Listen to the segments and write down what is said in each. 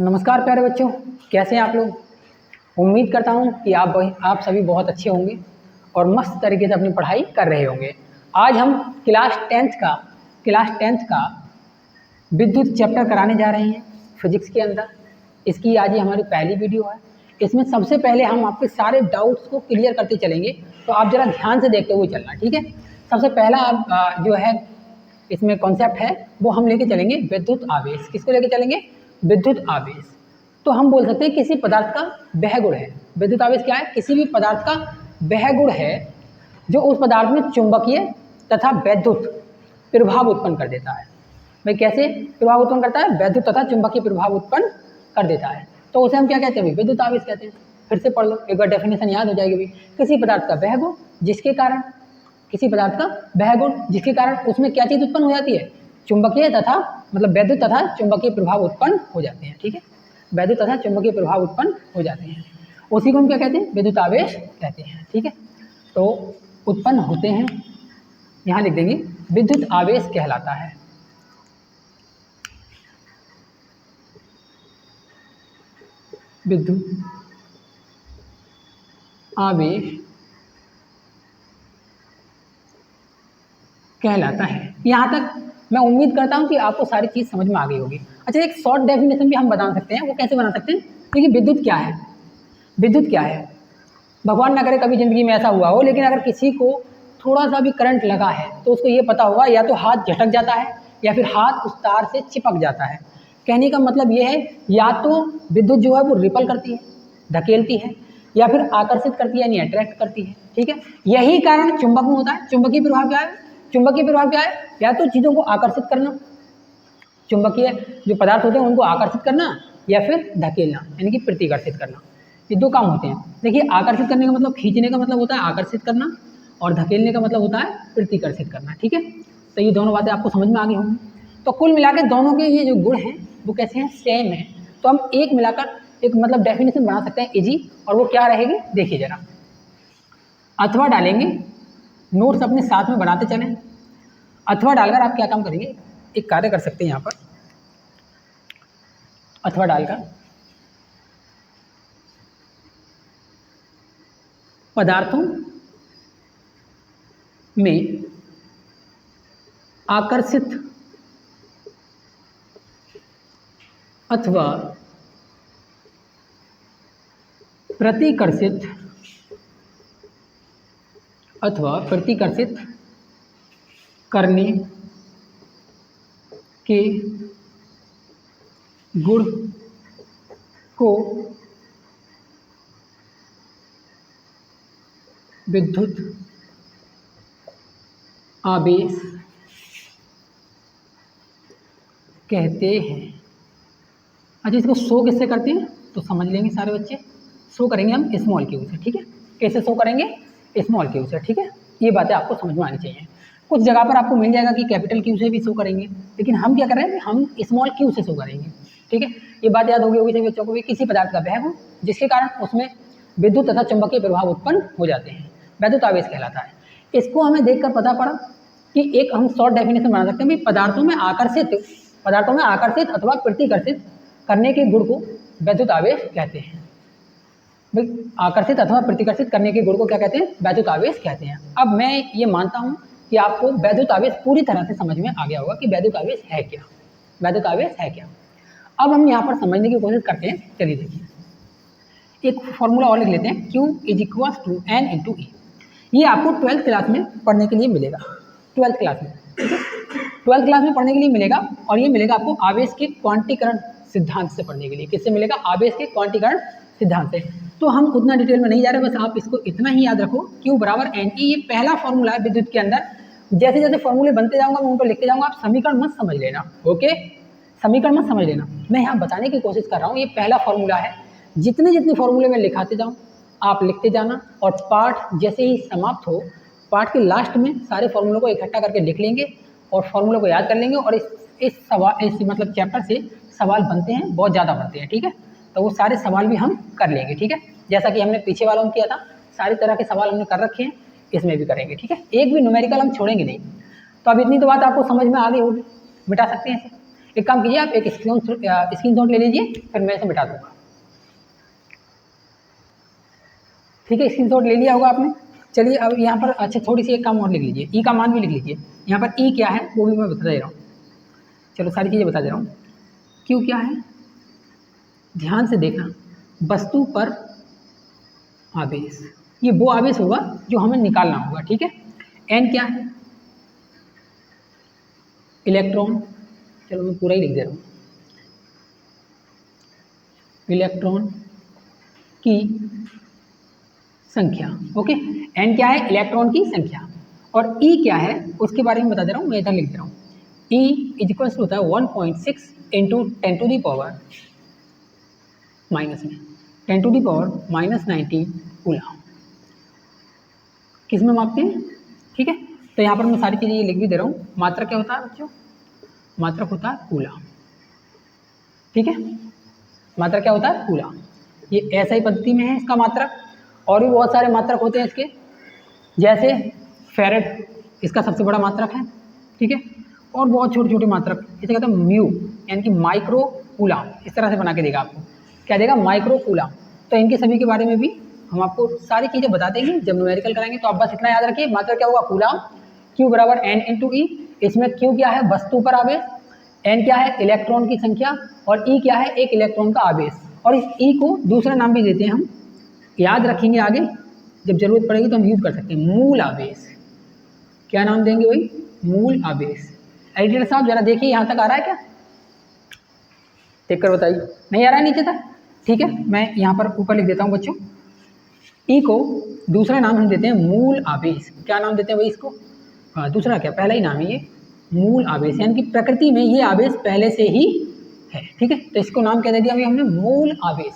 नमस्कार प्यारे बच्चों, कैसे हैं आप लोग। उम्मीद करता हूं कि आप सभी बहुत अच्छे होंगे और मस्त तरीके से अपनी पढ़ाई कर रहे होंगे। आज हम क्लास टेंथ का विद्युत चैप्टर कराने जा रहे हैं फिजिक्स के अंदर। इसकी आज ये हमारी पहली वीडियो है। इसमें सबसे पहले हम आपके सारे डाउट्स को क्लियर करते चलेंगे, तो आप ज़रा ध्यान से देखते हुए चलना, ठीक है। सबसे पहला आप जो है इसमें कॉन्सेप्ट है वो हम लेके चलेंगे विद्युत आवेश। किसको लेके चलेंगे? विद्युत आवेश। तो हम बोल सकते हैं किसी पदार्थ का वह गुण है। विद्युत आवेश क्या है? किसी भी पदार्थ का वह गुण है जो उस पदार्थ में चुंबकीय तथा वैद्युत प्रभाव उत्पन्न कर देता है। भाई कैसे प्रभाव उत्पन्न करता है? वैद्युत तथा चुंबकीय प्रभाव उत्पन्न कर देता है, तो उसे हम क्या कहते हैं? विद्युत आवेश कहते हैं। फिर से पढ़ लो, एक बार डेफिनेशन याद हो जाएगी। किसी पदार्थ का वह गुण जिसके कारण उसमें क्या चीज़ उत्पन्न हो जाती है? चुंबकीय तथा मतलब वैद्युत तथा चुंबकीय प्रभाव उत्पन्न हो जाते हैं, ठीक है। वैद्युत तथा चुंबकीय प्रभाव उत्पन्न हो जाते हैं, उसी को हम क्या कहते हैं? विद्युत आवेश कहते हैं, ठीक है। तो उत्पन्न होते हैं, यहाँ लिख देंगे विद्युत आवेश कहलाता है। विद्युत आवेश कहलाता है। यहाँ तक मैं उम्मीद करता हूँ कि आपको सारी चीज़ समझ में आ गई होगी। अच्छा, एक शॉर्ट डेफिनेशन भी हम बता सकते हैं। वो कैसे बना सकते हैं? क्योंकि विद्युत क्या है? विद्युत क्या है? भगवान ना करे कभी ज़िंदगी में ऐसा हुआ हो, लेकिन अगर किसी को थोड़ा सा भी करंट लगा है तो उसको ये पता होगा या तो हाथ झटक जाता है या फिर हाथ उस तार से चिपक जाता है। कहने का मतलब ये है, या तो विद्युत जो है वो रिपल करती है, धकेलती है, या फिर आकर्षित करती है, यानी अट्रैक्ट करती है, ठीक है। यही कारण चुंबक में होता है। चुंबकीय प्रभाव क्या है? चुंबकीय प्रभाव क्या है? या तो चीज़ों को आकर्षित करना, चुंबकीय जो पदार्थ होते हैं उनको आकर्षित करना, या फिर धकेलना यानी कि प्रतिकर्षित करना। ये दो काम होते हैं। देखिए, आकर्षित करने का मतलब खींचने का मतलब होता है आकर्षित करना, और धकेलने का मतलब होता है प्रतिकर्षित करना, ठीक है। तो ये दोनों बातें आपको समझ में आ गई होंगी। तो कुल मिलाकर दोनों के ये जो गुण हैं वो कैसे हैं? सेम है। तो हम एक मिलाकर एक मतलब डेफिनेशन बना सकते हैं इजी, और वो क्या रहेगी देखिए जरा। अथवा डालेंगे, नोट्स अपने साथ में बनाते चलें। अथवा डालकर आप क्या काम करेंगे? एक कार्य कर सकते हैं यहाँ पर। अथवा डालकर पदार्थों में आकर्षित अथवा प्रतिकर्षित करने के गुण को विद्युत आवेश कहते हैं। अच्छा, इसको शो किससे करते हैं तो समझ लेंगे सारे बच्चे। शो करेंगे हम स्मॉल क्यू से, ठीक है। कैसे शो करेंगे? स्मॉल क्यू से, ठीक है। ये बातें आपको समझ में आनी चाहिए। कुछ जगह पर आपको मिल जाएगा कि कैपिटल क्यू से भी शो करेंगे, लेकिन हम क्या कर रहे हैं? हम स्मॉल क्यू से शो करेंगे, ठीक है। ये बात याद होगी सभी बच्चों को भी। किसी पदार्थ का वह गुण जिसके कारण उसमें विद्युत तथा चुंबकीय प्रभाव उत्पन्न हो जाते हैं, वैद्युत आवेश कहलाता है। इसको हमें देखकर पता पड़ा कि एक हम शॉर्ट डेफिनेशन बना सकते हैं कि पदार्थों में आकर्षित अथवा प्रतिकर्षित करने के गुण को वैद्युत आवेश कहते हैं। भाई, आकर्षित अथवा प्रतिकर्षित करने के गुण को क्या कहते हैं? वैद्युत आवेश कहते हैं। अब मैं ये मानता हूँ कि आपको वैद्युत आवेश पूरी तरह से समझ में आ गया होगा कि वैद्युत आवेश है क्या। वैद्युत आवेश है क्या? अब हम यहाँ पर समझने की कोशिश करते हैं। चलिए देखिए, एक फॉर्मूला और लिख लेते हैं। Q = N × E। ये आपको 12th क्लास में पढ़ने के लिए मिलेगा। 12th क्लास में, ठीक है, 12th क्लास में पढ़ने के लिए मिलेगा। और ये मिलेगा आपको आवेश के क्वांटीकरण सिद्धांत से पढ़ने के लिए। किससे मिलेगा? आवेश के क्वांटीकरण सिद्धांत से। तो हम उतना डिटेल में नहीं जा रहे, बस आप इसको इतना ही याद रखो, Q = N। ये पहला फॉर्मूला है विद्युत के अंदर। जैसे जैसे फॉर्मूले बनते जाऊंगा मैं उनको लिखते जाऊंगा, आप समीकरण मत समझ लेना, ओके। समीकरण मत समझ लेना, मैं यहाँ बताने की कोशिश कर रहा हूँ। ये पहला फॉर्मूला है। जितने जितने फॉर्मूले मैं लिखाते जाऊँ आप लिखते जाना, और पाठ जैसे ही समाप्त हो, पाठ के लास्ट में सारे फॉर्मूलों को इकट्ठा करके लिख लेंगे और फॉर्मूलों को याद कर लेंगे। और इस मतलब चैप्टर से सवाल बनते हैं, बहुत ज़्यादा बनते हैं, ठीक है। तो वो सारे सवाल भी हम कर लेंगे, ठीक है। जैसा कि हमने पीछे वालों में किया था, सारी तरह के सवाल हमने कर रखे हैं, इसमें भी करेंगे, ठीक है। एक भी न्यूमेरिकल हम छोड़ेंगे नहीं। तो अब इतनी तो बात आपको समझ में आ गई होगी, मिटा सकते हैं इसे। एक काम कीजिए, आप एक स्क्रीनशॉट ले लीजिए, फिर मैं इसे मिटा दूंगा। ठीक है, स्क्रीनशॉट ले लिया होगा आपने। चलिए अब यहाँ पर अच्छा थोड़ी सी एक काम और लिख लीजिए, ई का मान भी लिख लीजिए। यहाँ पर ई क्या है वो भी मैं बता दे रहा हूँ। चलो सारी चीज़ें बता दे रहा हूँ। क्यू क्या है, ध्यान से देखना, वस्तु पर आवेश, ये वो आवेश होगा जो हमें निकालना होगा। ठीक है, एन क्या है, इलेक्ट्रॉन, चलो मैं पूरा ही लिख दे रहा हूँ, इलेक्ट्रॉन की संख्या। ओके, एन क्या है, इलेक्ट्रॉन की संख्या, और ई क्या है उसके बारे में बता दे रहा हूँ, मैं इधर लिख दे रहा हूँ। ई इज इक्वल्स टू होता है 1.6 इंटू 10⁻⁻, माइनस में 10⁻⁻19 कूलम, किस में मापते हैं। ठीक है, तो यहाँ पर मैं सारी चीज़ें ये लिख भी दे रहा हूँ। मात्रक क्या होता है बच्चों, मात्रक होता है कूलम। ठीक है, मात्रक क्या होता है, कूलम। ये ऐसा पद्धति में है इसका मात्रक, और भी बहुत सारे मात्रक होते हैं इसके, जैसे फेरेड इसका सबसे बड़ा मात्रक है। ठीक है, और बहुत छोटे छोटे मात्रक, इसे कहते हैं म्यू, यानी कि माइक्रो कूलम, इस तरह से बना के देगा आपको, क्या देगा, माइक्रो कूलम। तो इनके सभी के बारे में भी हम आपको सारी चीज़ें बता देंगे जब न्यूमेरिकल कराएंगे। तो आप बस इतना याद रखिए, मात्रक क्या होगा, कूलम, क्यू बराबर एन इंटू ई। इसमें क्यू क्या है, वस्तु पर आवेश, एन क्या है, इलेक्ट्रॉन की संख्या, और ई क्या है, एक इलेक्ट्रॉन का आवेश। और इस ई को दूसरा नाम भी देते हैं हम, याद रखेंगे, आगे जब जरूरत पड़ेगी तो हम यूज कर सकते हैं, मूल आवेश। क्या नाम देंगे भाई, मूल आवेश। एडिटर साहब जरा देखिए यहाँ तक आ रहा है क्या, देख कर बताइए, नहीं आ रहा है नीचे तक। ठीक है, मैं यहाँ पर ऊपर लिख देता हूँ बच्चों, ई को दूसरा नाम हम देते हैं मूल आवेश। क्या नाम देते हैं भाई इसको, दूसरा क्या, पहला ही नाम है ये, मूल आवेश, यानी कि प्रकृति में ये आवेश पहले से ही है। ठीक है, तो इसको नाम क्या दे दिया हमने, मूल आवेश,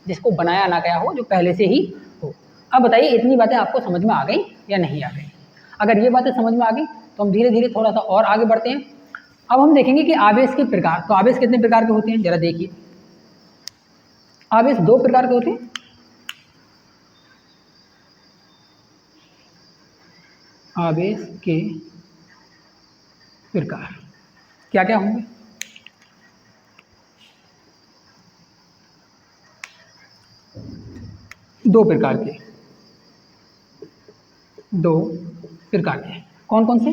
जिसको बनाया ना गया हो, जो पहले से ही हो। अब बताइए इतनी बातें आपको समझ में आ गई या नहीं आ गई। अगर ये बातें समझ में आ गई तो हम धीरे धीरे थोड़ा सा और आगे बढ़ते हैं। अब हम देखेंगे कि आवेश के प्रकार, तो आवेश कितने प्रकार के होते हैं, जरा देखिए। आवेश दो प्रकार के होते हैं, आवेश के प्रकार क्या क्या होंगे, दो प्रकार के, दो प्रकार के, कौन कौन से,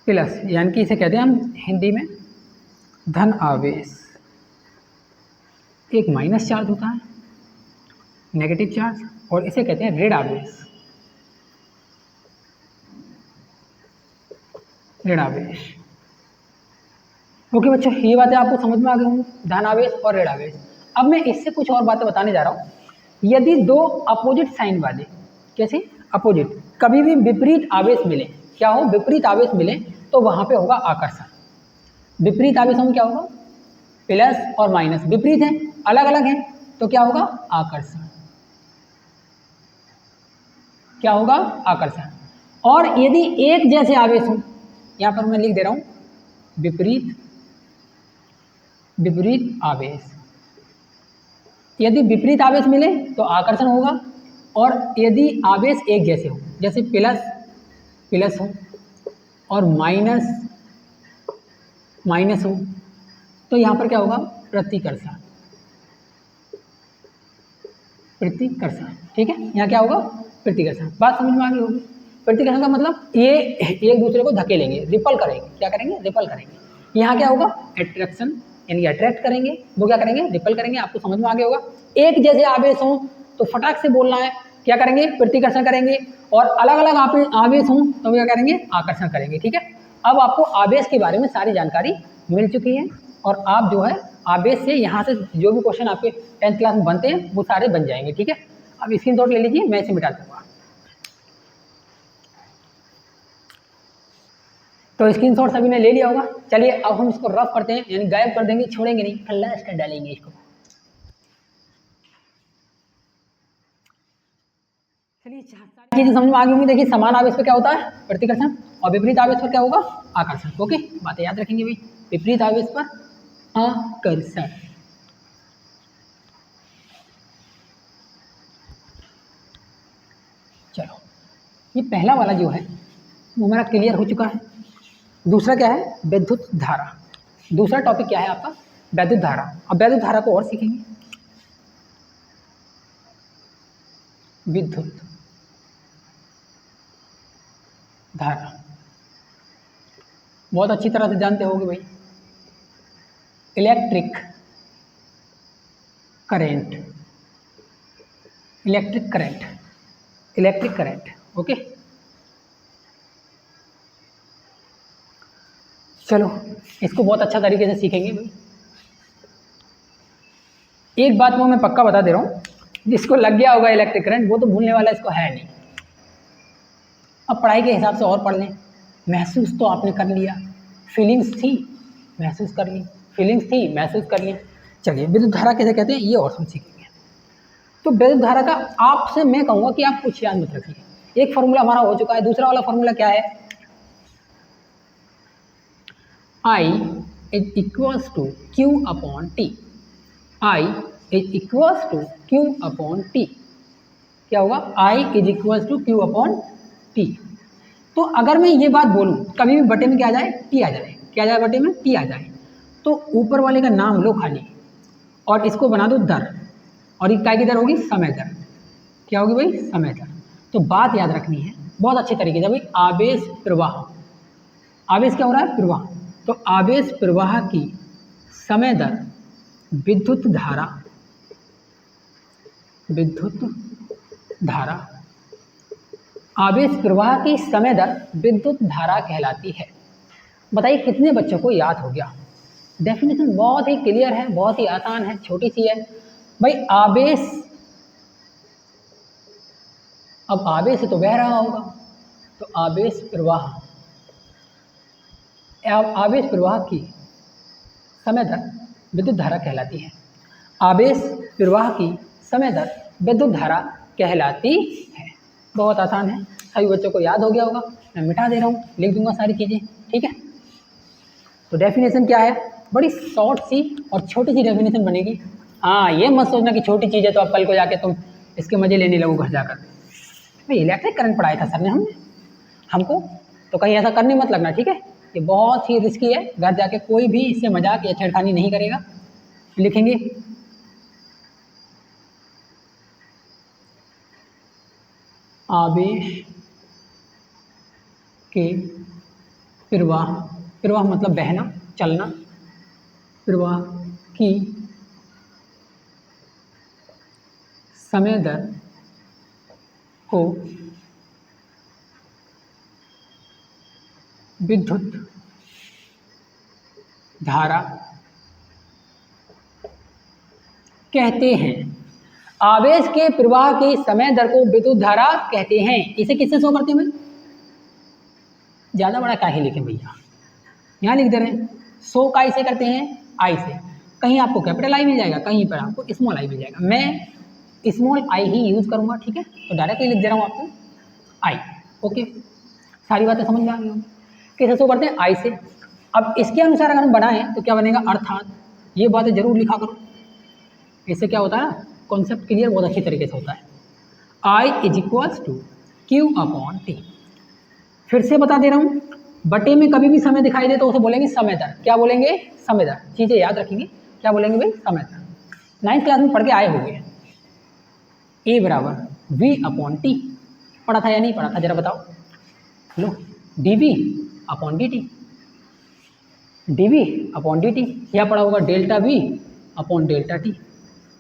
प्लस, यानी कि इसे कहते हैं हम हिंदी में धन आवेश, एक माइनस चार्ज होता है, नेगेटिव चार्ज, और इसे कहते हैं ऋण आवेश, ऋण आवेश। ओके बच्चों, ये बातें आपको समझ में आ गई होंगी, धन आवेश और ऋण आवेश। अब मैं इससे कुछ और बातें बताने जा रहा हूँ। यदि दो अपोजिट साइन वाले, कैसे अपोजिट, कभी भी विपरीत आवेश मिले, क्या हो, विपरीत आवेश मिले, तो वहां पे होगा आकर्षण। विपरीत आवेशों में क्या होगा, प्लस और माइनस विपरीत हैं, अलग अलग हैं, तो क्या होगा, आकर्षण। क्या होगा, आकर्षण। और यदि एक जैसे आवेश हो, यहां पर मैं लिख दे रहा हूं विपरीत, विपरीत आवेश, यदि विपरीत आवेश मिले तो आकर्षण होगा, और यदि आवेश एक जैसे हो, जैसे प्लस प्लस हो और माइनस माइनस हो, तो यहां पर क्या होगा, प्रतिकर्षण, प्रतिकर्षण। ठीक है, यहाँ क्या होगा, प्रतिकर्षण। बात समझ में आ गई होगी। प्रतिकर्षण का मतलब ये एक दूसरे को धकेलेंगे, रिपल करेंगे, क्या करेंगे, रिपल करेंगे। यहाँ क्या होगा, एट्रैक्शन, यानी अट्रैक्ट करेंगे, वो क्या करेंगे, रिपल करेंगे। आपको समझ में आ गया होगा। एक जैसे आवेश हों तो फटाक से बोलना है, क्या करेंगे, प्रतिकर्षण करेंगे, और अलग अलग आवेश हों तो क्या करेंगे, आकर्षण करेंगे। ठीक है, अब आपको आवेश के बारे में सारी जानकारी मिल चुकी है, और आप जो है आवेश से यहाँ से जो भी क्वेश्चन आपके 10th क्लास में बनते हैं वो सारे बन जाएंगे। ठीक है, अब स्क्रीनशॉट ले लीजिए, मैं इसे मिटा दूंगा। तो स्क्रीनशॉट सभी ने ले लिया होगा। चलिए अब हम इसको रफ करते हैं, यानी गायब कर देंगे, छोड़ेंगे नहीं, फ्लैश कर डालेंगे इसको। चलिए सारी चीजें समझ में आ गई होंगी। देखिए समान आवेश पर क्या होता है, प्रतिकर्षण, और विपरीत आवेश पर क्या होगा, आकर्षण। ओके, बातें याद रखेंगे भाई, विपरीत आवेश पर आकर्षण। चलो, ये पहला वाला जो है वो हमारा क्लियर हो चुका है। दूसरा क्या है, विद्युत धारा। दूसरा टॉपिक क्या है आपका? वैद्युत धारा। अब वैद्युत धारा को और सीखेंगे। विद्युत धारा बहुत अच्छी तरह से जानते होगे भाई। Electric current, electric current, electric current. Okay, चलो इसको बहुत अच्छा तरीके से सीखेंगे भाई। एक बात वो मैं पक्का बता दे रहा हूँ, जिसको लग गया होगा इलेक्ट्रिक करंट वो तो भूलने वाला इसको है नहीं। अब पढ़ाई के हिसाब से और पढ़ लें। महसूस तो आपने कर लिया, फीलिंग्स थी महसूस कर ली, फीलिंग्स थी महसूस कर ली। चलिए विद्युत धारा कैसे कहते हैं ये और हम सीखेंगे। तो विद्युत धारा का आपसे मैं कहूँगा कि आप कुछ याद मत रखिए। एक फार्मूला हमारा हो चुका है, दूसरा वाला फार्मूला क्या है? I is equals to Q upon T। I is equals to Q upon T। क्या होगा? I is equals to Q upon T। तो अगर मैं ये बात बोलूँ, कभी भी बटे में क्या आ जाए? T आ जाए। क्या आ जाए बटे में? T आ जाए। तो ऊपर वाले का नाम लो खाली और इसको बना दो दर, और ये क्या की दर होगी? समय दर। क्या होगी भाई? समय दर। तो बात याद रखनी है बहुत अच्छे तरीके से भाई। आवेश प्रवाह, आवेश क्या हो रहा है? प्रवाह। तो आवेश प्रवाह की समय दर विद्युत धारा, विद्युत धारा, आवेश प्रवाह की समय दर विद्युत धारा कहलाती है। बताइए कितने बच्चों को याद हो गया? डेफिनेशन बहुत ही क्लियर है, बहुत ही आसान है, छोटी सी है भाई। आवेश, अब आवेश से तो बह रहा होगा, तो आवेश प्रवाह, आवेश प्रवाह की समय दर विद्युत धारा कहलाती है। आवेश प्रवाह की समय दर विद्युत धारा कहलाती है। बहुत आसान है, सभी बच्चों को याद हो गया होगा। मैं मिटा दे रहा हूँ, लिख दूंगा सारी चीज़ें, ठीक है। तो डेफिनेशन क्या है? बड़ी शॉर्ट सी और छोटी सी डेफिनेशन बनेगी। हाँ, ये मत सोचना कि छोटी चीज़ है तो अब कल को जाके तुम इसके मजे लेने लगो घर जाकर। भाई इलेक्ट्रिक करंट पढ़ाया था सर ने हमको, तो कहीं ऐसा करने मत लगना, ठीक है। ये बहुत ही रिस्की है, घर जाके कोई भी इससे मजाक या छेड़खानी नहीं करेगा। लिखेंगे आवेश के प्रवाह, प्रवाह मतलब बहना, चलना, प्रवाह की समय दर को विद्युत धारा कहते हैं। आवेश के प्रवाह की समय दर को विद्युत धारा कहते हैं। इसे किससे शो करते हैं भाई? ज़्यादा बड़ा काहे लिखें भैया, यहाँ लिख दे रहे हैं। शो का इसे करते हैं आई से। कहीं आपको कैपिटल आई मिल जाएगा, कहीं पर आपको स्मॉल आई मिल जाएगा। मैं स्मॉल आई ही यूज़ करूँगा, ठीक है। तो डायरेक्टली लिख दे रहा हूँ आपको आई। ओके, सारी बातें समझ में आ गई होंगी। कैसे शो करते हैं? आई से। अब इसके अनुसार अगर हम बनाएं तो क्या बनेगा? अर्थात, ये बातें जरूर लिखा करो। इससे क्या होता है ना, कॉन्सेप्ट क्लियर बहुत अच्छी तरीके से होता है। I is equals to Q upon T. फिर से बता दे रहा हूँ, बटे में कभी भी समय दिखाई दे तो उसे बोलेंगे समय दर। क्या बोलेंगे? समय दर। चीज़ें याद रखेंगे, क्या बोलेंगे भाई? समय दर। 9th क्लास में पढ़ के आए होंगे। ए बराबर वी अपॉन टी, पढ़ा था या नहीं पढ़ा था जरा बताओ? लो, D V upon D T, D V upon D T, या पढ़ा होगा delta V upon delta T.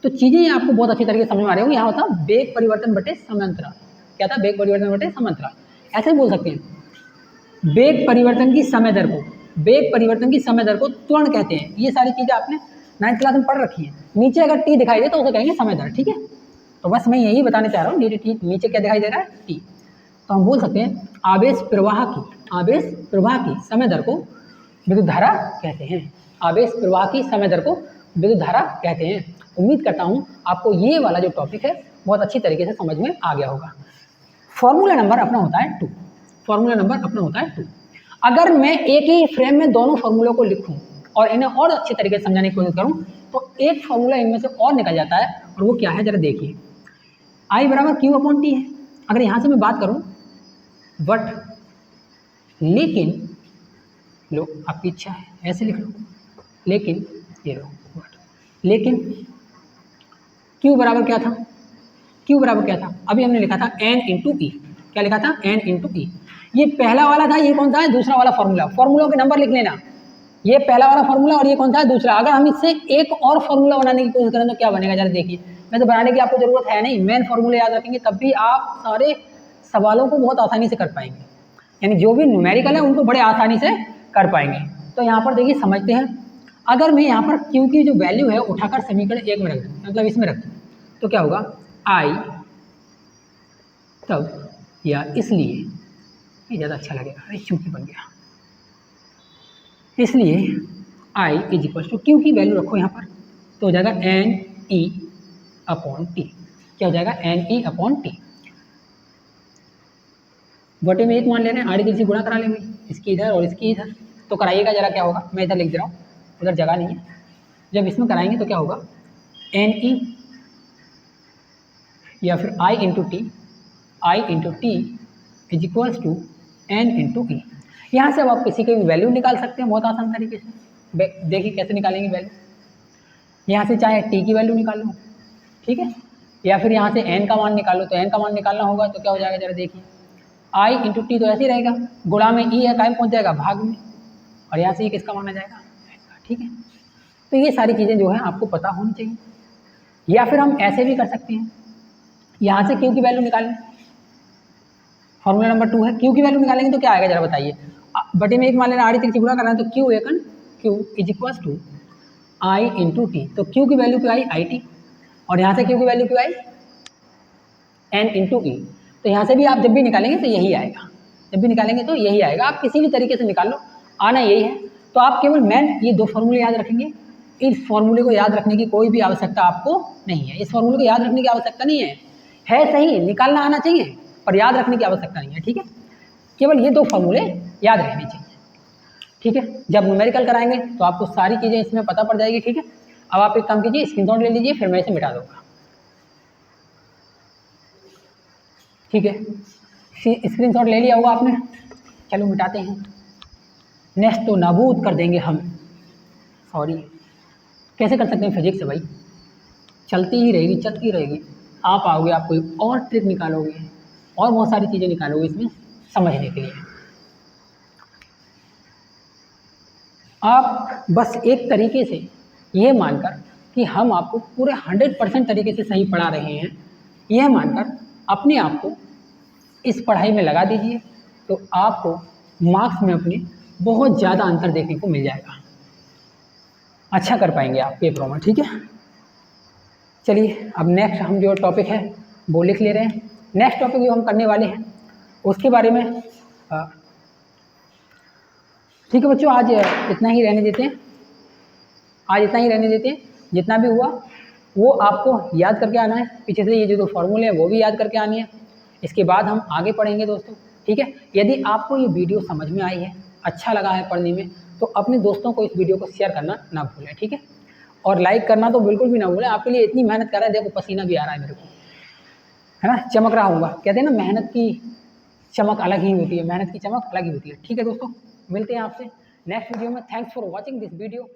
तो चीज़ें आपको बहुत अच्छी तरीके से समझ में आ रही होंगी। यहाँ होता वेग परिवर्तन बटे समांतराल। क्या था? वेग परिवर्तन बटे समांतराल। ऐसे बोल सकते हैं वेग परिवर्तन की समय दर को, वेग परिवर्तन की समय दर को त्वरण कहते हैं। ये सारी चीज़ें आपने 9th क्लास में पढ़ रखी है। नीचे अगर टी दिखाई दे तो उसे कहेंगे समय दर, ठीक है। तो बस मैं यही बताने चाह रहा हूँ, नीचे क्या दिखाई दे रहा है? टी। तो हम बोल सकते हैं आवेश प्रवाह की, आवेश प्रवाह की समय दर को विद्युत धारा कहते हैं। आवेश प्रवाह की समय दर को विद्युत धारा कहते हैं। उम्मीद करता हूँ आपको ये वाला जो टॉपिक है बहुत अच्छी तरीके से समझ में आ गया होगा। फॉर्मूला नंबर अपना होता है 2। फॉर्मूला नंबर अपना होता है 2। अगर मैं एक ही फ्रेम में दोनों फॉर्मूलों को लिखूं और इन्हें और अच्छे तरीके से समझाने की कोशिश करूं तो एक फॉर्मूला इनमें से और निकल जाता है, और वो क्या है जरा देखिए। आई बराबर क्यू अपॉन टी है। अगर यहाँ से मैं बात करूँ बट, लेकिन, लो आपकी इच्छा है ऐसे लिख लो, लेकिन ये लो, लेकिन Q बराबर क्या था, Q बराबर क्या था, अभी हमने लिखा था n इंटू ई, क्या लिखा था, n इंटू ई। ये पहला वाला था, ये कौन सा है, दूसरा वाला फॉर्मूला, फॉर्मूलों के नंबर लिख लेना, ये पहला वाला फॉर्मूला और ये कौन सा है, दूसरा। अगर हम इससे एक और फॉर्मूला बनाने की कोशिश करें तो क्या बनेगा, जरा देखिए। वैसे बनाने की आपको जरूरत है नहीं, मेन फॉर्मूले याद रखेंगे तब भी आप सारे सवालों को बहुत आसानी से कर पाएंगे, यानी जो भी न्यूमेरिकल है उनको बड़े आसानी से कर पाएंगे। तो यहाँ पर देखिए समझते हैं, अगर मैं यहाँ पर Q की जो वैल्यू है उठाकर समीकरण 1 में रख दूँ, मतलब इसमें रख दूँ, तो क्या होगा, I तब या इसलिए, ये ज़्यादा अच्छा लगेगा, अरे चूंकि बन गया, इसलिए I is equal to Q की वैल्यू रखो यहाँ पर, तो हो जाएगा एन ई अपॉन टी। क्या हो जाएगा, एन ई अपॉन टी। बटे में 1 मान ले रहे हैं, आड़ी तिरछी गुणा करा लेंगे, इसकी इधर और इसकी इधर, तो कराइएगा जरा क्या होगा, मैं इधर लिख दे रहा हूँ, उधर जगह नहीं है। जब इसमें कराएंगे तो क्या होगा, एन ई या फिर I into T is equals to N into E. यहाँ से अब आप किसी की भी वैल्यू निकाल सकते हैं बहुत आसान तरीके से। देखिए कैसे निकालेंगे वैल्यू, यहाँ से चाहे टी की वैल्यू निकाल लो, ठीक है, या फिर यहाँ से एन का मान निकालो, तो एन का मान निकालना होगा तो क्या हो जाएगा, जरा देखिए, आई इंटू टी तो ऐसे ही रहेगा, गुणा में ई है, कायम पहुँच जाएगा भाग में, और यहाँ से ये किसका माना जाएगा, ठीक है। तो ये सारी चीज़ें जो है आपको पता होनी चाहिए। या फिर हम ऐसे भी कर सकते हैं, यहाँ से क्यू की वैल्यू निकालें, फॉर्मूला नंबर 2 है, क्यू की वैल्यू निकालेंगे तो क्या आएगा, जरा बताइए। बटे में 1 मान लेना, आड़ी तिरछी गुणा करना है, तो क्यू एकन Q is equal to I into T, तो क्यू की वैल्यू क्या आई, आई टी, और यहाँ से क्यू की वैल्यू क्या आई, एन इंटू ई। तो यहाँ से भी आप जब भी निकालेंगे तो यही आएगा, जब भी निकालेंगे तो यही आएगा, आप किसी भी तरीके से निकाल लो, आना यही है। तो आप केवल मेन ये 2 फॉर्मूले याद रखेंगे, इस फॉर्मूले को याद रखने की कोई भी आवश्यकता आपको नहीं है, इस फॉर्मूले को याद रखने की आवश्यकता नहीं है सही, निकालना आना चाहिए पर याद रखने की आवश्यकता नहीं है, ठीक है। केवल ये 2 फॉर्मूले याद रहने चाहिए, ठीक है। जब न्यूमेरिकल कराएंगे तो आपको सारी चीज़ें इसमें पता पड़ जाएगी, ठीक है। अब आप एक काम कीजिए, स्क्रीनशॉट ले लीजिए, फिर मैं इसे मिटा दूँगा, ठीक है। स्क्रीनशॉट ले लिया होगा आपने, चलो मिटाते हैं, नेक्स्ट तो नाबूद कर देंगे हम, सॉरी कैसे कर सकते हैं फिजिक्स से भाई, चलती ही रहेगी चलती रहेगी, आप आओगे, आप कोई और ट्रिक निकालोगे और बहुत सारी चीज़ें निकालोगे इसमें समझने के लिए। आप बस एक तरीके से ये मानकर कि हम आपको पूरे 100% तरीके से सही पढ़ा रहे हैं, यह मानकर अपने आप को इस पढ़ाई में लगा दीजिए, तो आपको मार्क्स में अपने बहुत ज़्यादा अंतर देखने को मिल जाएगा, अच्छा कर पाएंगे आप पेपरों में, ठीक है। चलिए अब नेक्स्ट हम जो टॉपिक है वो लिख ले रहे हैं। नेक्स्ट टॉपिक जो हम करने वाले हैं उसके बारे में ठीक है बच्चों, आज इतना ही रहने देते हैं, आज इतना ही रहने देते हैं, जितना भी हुआ वो आपको याद करके आना है, पीछे से ये जो 2 फॉर्मूले हैं वो भी याद करके आनी है, इसके बाद हम आगे पढ़ेंगे दोस्तों, ठीक है। यदि आपको ये वीडियो समझ में आई है, अच्छा लगा है पढ़ने में, तो अपने दोस्तों को इस वीडियो को शेयर करना ना भूलें, ठीक है। और लाइक करना तो बिल्कुल भी ना भूलें, आपके लिए इतनी मेहनत कर रहा है, देखो पसीना भी आ रहा है मेरे को, है ना, चमक रहा होगा, कहते हैं ना मेहनत की चमक अलग ही होती है, मेहनत की चमक अलग ही होती है, ठीक है दोस्तों। मिलते हैं आपसे नेक्स्ट वीडियो में, thanks for watching this video.